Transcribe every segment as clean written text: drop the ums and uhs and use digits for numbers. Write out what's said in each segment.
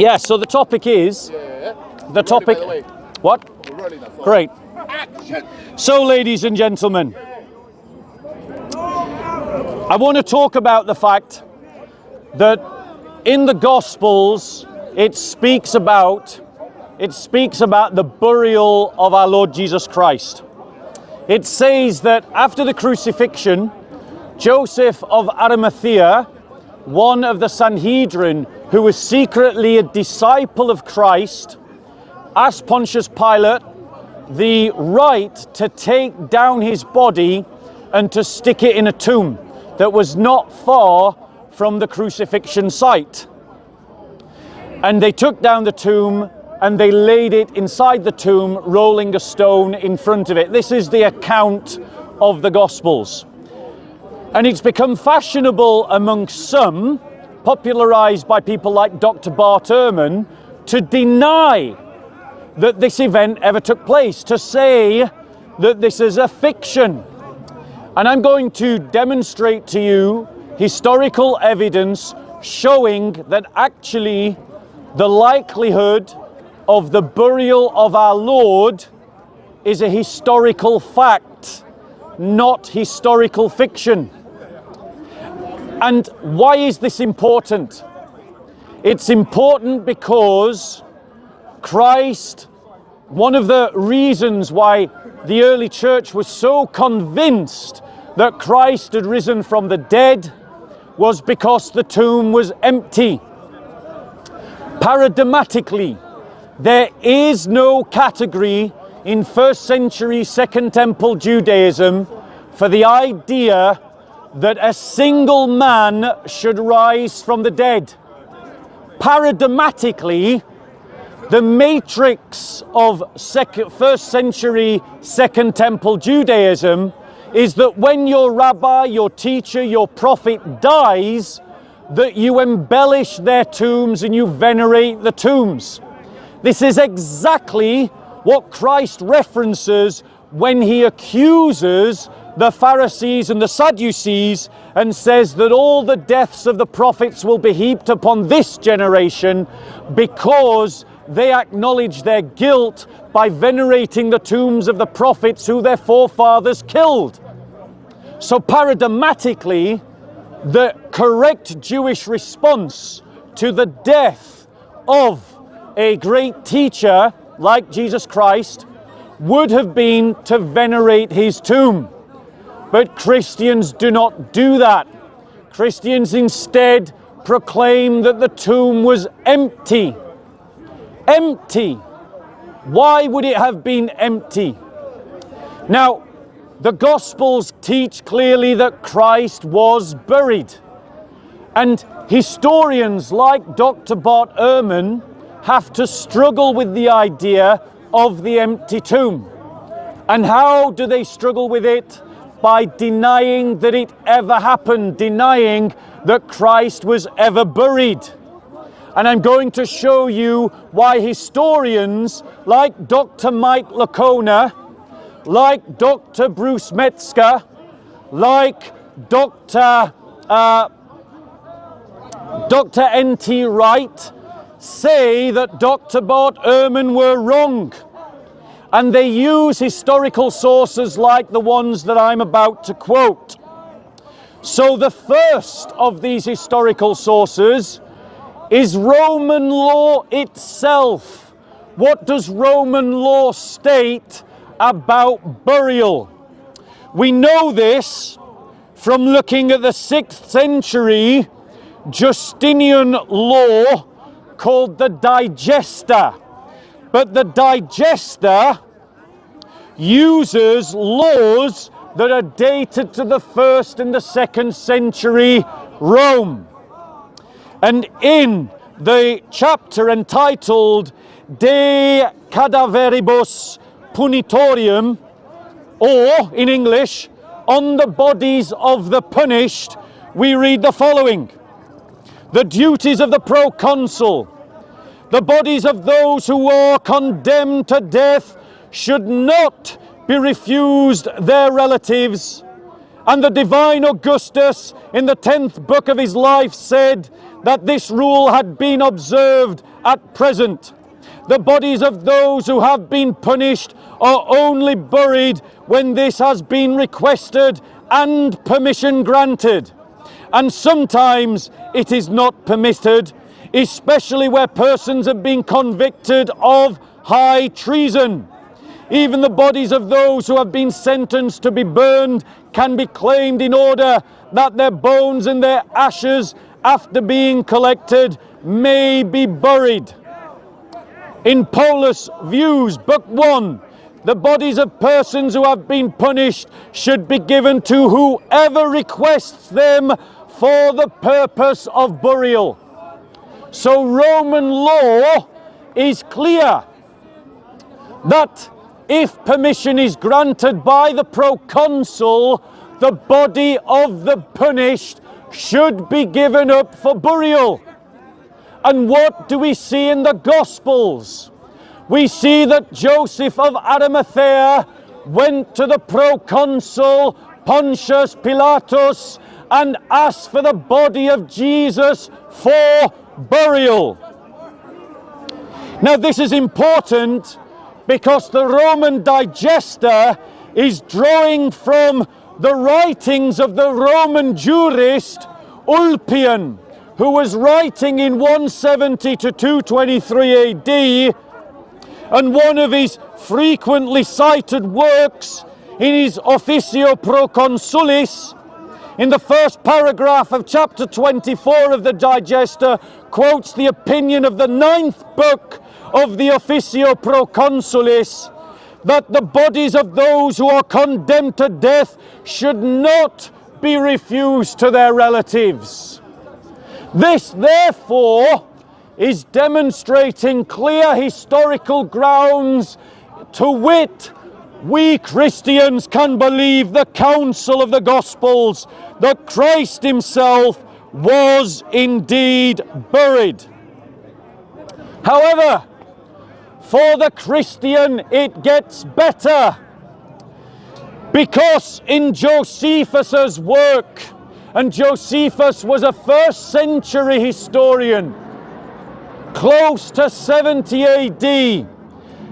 Yeah, so the topic is... The topic... What? Great. So, ladies and gentlemen, I want to talk about the fact that in the Gospels, it speaks about the burial of our Lord Jesus Christ. It says that after the crucifixion, Joseph of Arimathea, one of the Sanhedrin, who was secretly a disciple of Christ, asked Pontius Pilate the right to take down his body and to stick it in a tomb that was not far from the crucifixion site. And they took down the tomb and they laid it inside the tomb, rolling a stone in front of it. This is the account of the Gospels. And it's become fashionable amongst some, popularized by people like Dr. Bart Ehrman, to deny that this event ever took place, to say that this is a fiction. And I'm going to demonstrate to you historical evidence showing that actually the likelihood of the burial of our Lord is a historical fact, not historical fiction. And why is this important? It's important because Christ, one of the reasons why the early church was so convinced that Christ had risen from the dead was because the tomb was empty. Paradigmatically, there is no category in first century Second Temple Judaism for the idea that a single man should rise from the dead. Paradigmatically, the matrix of first century Second Temple Judaism is that when your rabbi, your teacher, your prophet dies, that you embellish their tombs and you venerate the tombs. This is exactly what Christ references when he accuses the Pharisees and the Sadducees and says that all the deaths of the prophets will be heaped upon this generation because they acknowledge their guilt by venerating the tombs of the prophets who their forefathers killed. So paradigmatically, the correct Jewish response to the death of a great teacher like Jesus Christ would have been to venerate his tomb. But Christians do not do that. Christians instead proclaim that the tomb was empty. Empty. Why would it have been empty? Now, the Gospels teach clearly that Christ was buried. And historians like Dr. Bart Ehrman have to struggle with the idea of the empty tomb. And how do they struggle with it? By denying that it ever happened, denying that Christ was ever buried. And I'm going to show you why historians like Dr. Mike Licona, like Dr. Bruce Metzger, like Dr. N.T. Wright say that Dr. Bart Ehrman were wrong. And they use historical sources like the ones that I'm about to quote. So the first of these historical sources is Roman law itself. What does Roman law state about burial? We know this from looking at the 6th century Justinian law called the Digesta. But the Digesta uses laws that are dated to the 1st and the 2nd century Rome. And in the chapter entitled De Cadaveribus Punitorium, or in English, On the Bodies of the Punished, we read the following. The duties of the proconsul. The bodies of those who are condemned to death should not be refused their relatives. And the divine Augustus, in the 10th book of his life, said that this rule had been observed at present. The bodies of those who have been punished are only buried when this has been requested and permission granted. And sometimes it is not permitted, especially where persons have been convicted of high treason. Even the bodies of those who have been sentenced to be burned can be claimed in order that their bones and their ashes, after being collected, may be buried. In Paulus' Views, Book 1, the bodies of persons who have been punished should be given to whoever requests them for the purpose of burial. So Roman law is clear that if permission is granted by the proconsul, the body of the punished should be given up for burial. And what do we see in the Gospels? We see that Joseph of Arimathea went to the proconsul Pontius Pilatus and asked for the body of Jesus for burial. Now this is important because the Roman Digester is drawing from the writings of the Roman jurist Ulpian, who was writing in 170 to 223 AD, and one of his frequently cited works in his Officio Proconsulis, in the first paragraph of chapter 24 of the Digester, quotes the opinion of the 9th book of the Officio Proconsulis, that the bodies of those who are condemned to death should not be refused to their relatives. This, therefore, is demonstrating clear historical grounds to wit, we Christians can believe the counsel of the Gospels that Christ himself was indeed buried. However, for the Christian it gets better, because in Josephus's work, and Josephus was a 1st century historian, close to 70 AD,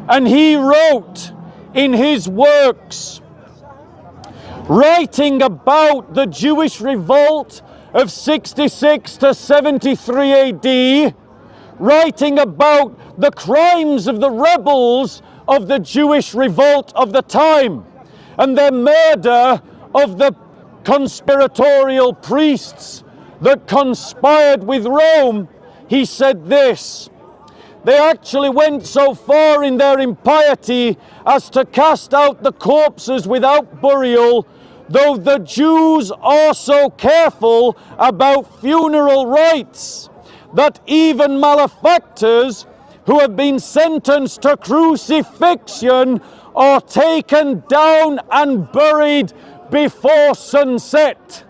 and he wrote in his works, writing about the Jewish revolt of 66 to 73 AD, writing about the crimes of the rebels of the Jewish revolt of the time and their murder of the conspiratorial priests that conspired with Rome, he said this: they actually went so far in their impiety as to cast out the corpses without burial, though the Jews are so careful about funeral rites that even malefactors who have been sentenced to crucifixion are taken down and buried before sunset.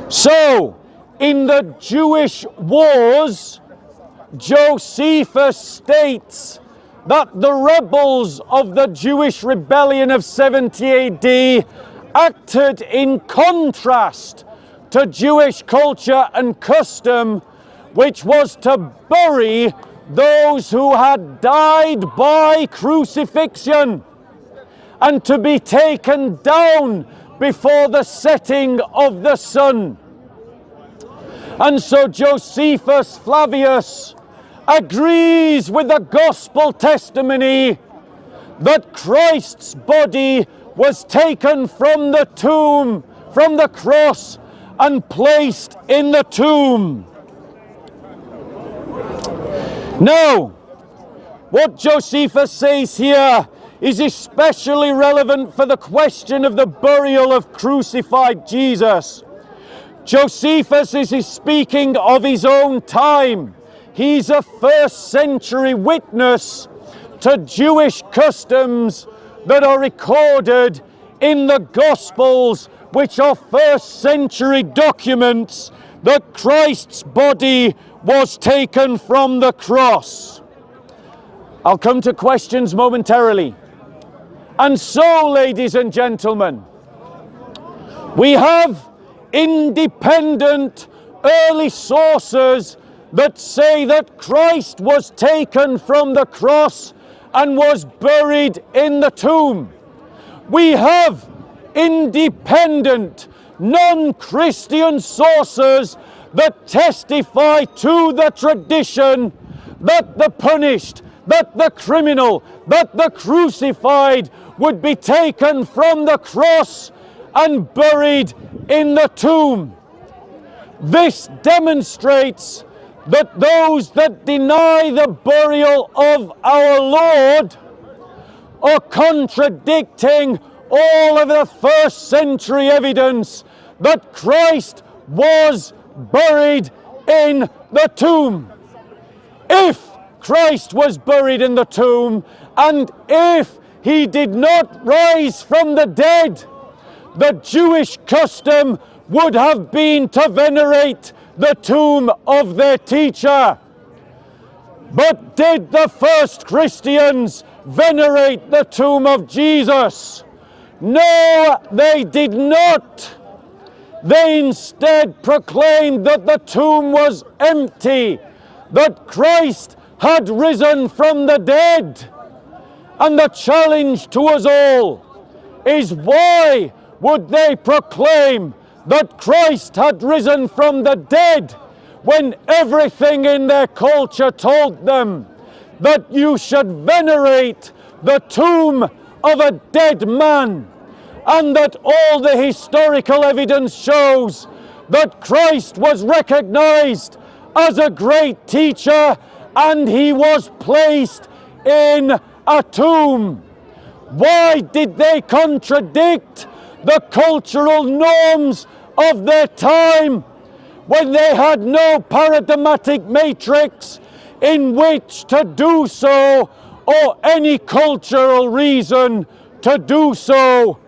So, in the Jewish wars, Josephus states that the rebels of the Jewish rebellion of 70 AD acted in contrast to Jewish culture and custom, which was to bury those who had died by crucifixion and to be taken down before the setting of the sun. And so Josephus Flavius agrees with the gospel testimony that Christ's body was taken from the tomb, from the cross, and placed in the tomb. Now, what Josephus says here is especially relevant for the question of the burial of crucified Jesus. Josephus is speaking of his own time. He's a 1st century witness to Jewish customs that are recorded in the Gospels, which are 1st century documents that Christ's body was taken from the cross. I'll come to questions momentarily. And so, ladies and gentlemen, we have independent early sources that say that Christ was taken from the cross and was buried in the tomb. We have independent, non-Christian sources that testify to the tradition that the punished, that the criminal, that the crucified would be taken from the cross and buried in the tomb. This demonstrates that those that deny the burial of our Lord are contradicting all of the first century evidence that Christ was buried in the tomb. If Christ was buried in the tomb, and if he did not rise from the dead, the Jewish custom would have been to venerate the tomb of their teacher. But did the first Christians venerate the tomb of Jesus? No, they did not. They instead proclaimed that the tomb was empty, that Christ had risen from the dead. And the challenge to us all is, why would they proclaim that Christ had risen from the dead when everything in their culture told them that you should venerate the tomb of a dead man, and that all the historical evidence shows that Christ was recognized as a great teacher and he was placed in a tomb? Why did they contradict the cultural norms of their time when they had no paradigmatic matrix in which to do so, or any cultural reason to do so,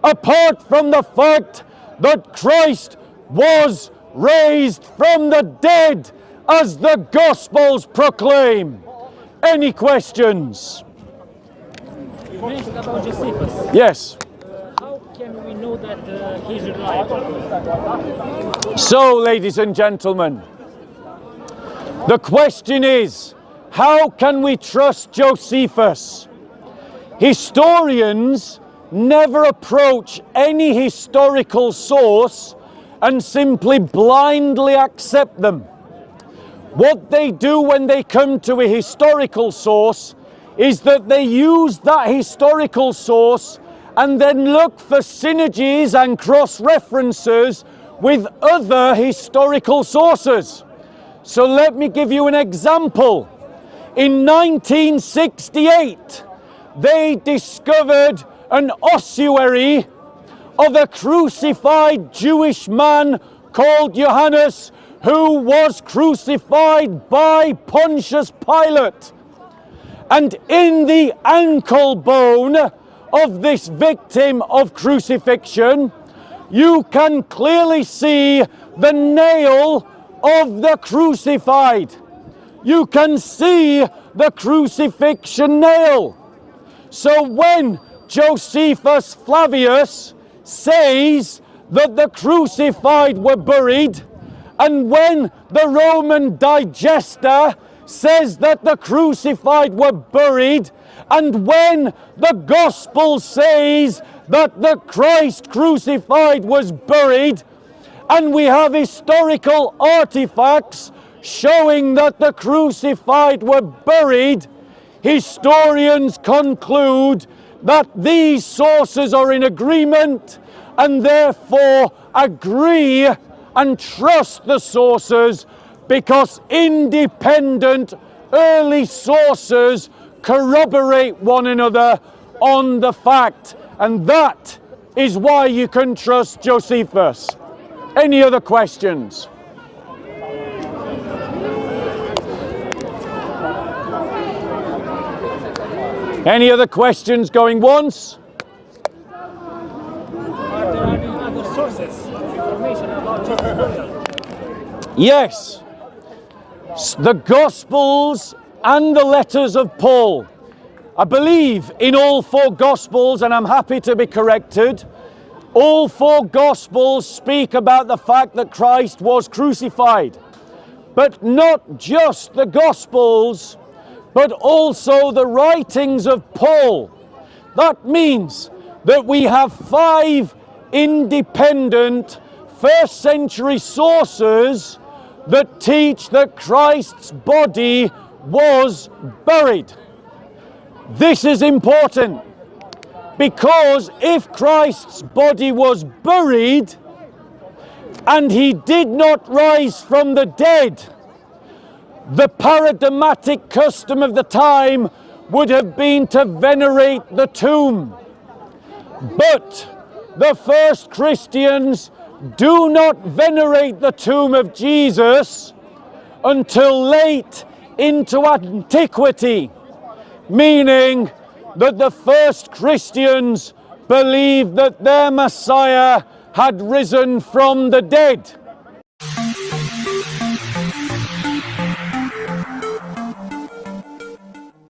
apart from the fact that Christ was raised from the dead as the Gospels proclaim? Any questions? You mentioned about Josephus. Yes. How can we know that he's reliable? So, ladies and gentlemen, the question is, how can we trust Josephus? Historians never approach any historical source and simply blindly accept them. What they do when they come to a historical source is that they use that historical source and then look for synergies and cross-references with other historical sources. So let me give you an example. In 1968, they discovered an ossuary of a crucified Jewish man called Johannes, who was crucified by Pontius Pilate. And in the ankle bone of this victim of crucifixion, you can clearly see the nail of the crucified. You can see the crucifixion nail. So when Josephus Flavius says that the crucified were buried, and when the Roman Digesta says that the crucified were buried, and when the Gospel says that the Christ crucified was buried, and we have historical artifacts showing that the crucified were buried, historians conclude that these sources are in agreement and therefore agree and trust the sources, because independent early sources corroborate one another on the fact. And that is why you can trust Josephus. Any other questions? Any other questions going once? Are there any other sources of information about Jesus' burial? Yes. The Gospels and the letters of Paul. I believe in all four Gospels, and I'm happy to be corrected. All four Gospels speak about the fact that Christ was crucified. but not just the Gospels, but also the writings of Paul. That means that we have 5 independent first century sources that teach that Christ's body was buried. This is important because if Christ's body was buried and he did not rise from the dead, the paradigmatic custom of the time would have been to venerate the tomb. But the first Christians do not venerate the tomb of Jesus until late into antiquity, meaning that the first Christians believed that their Messiah had risen from the dead.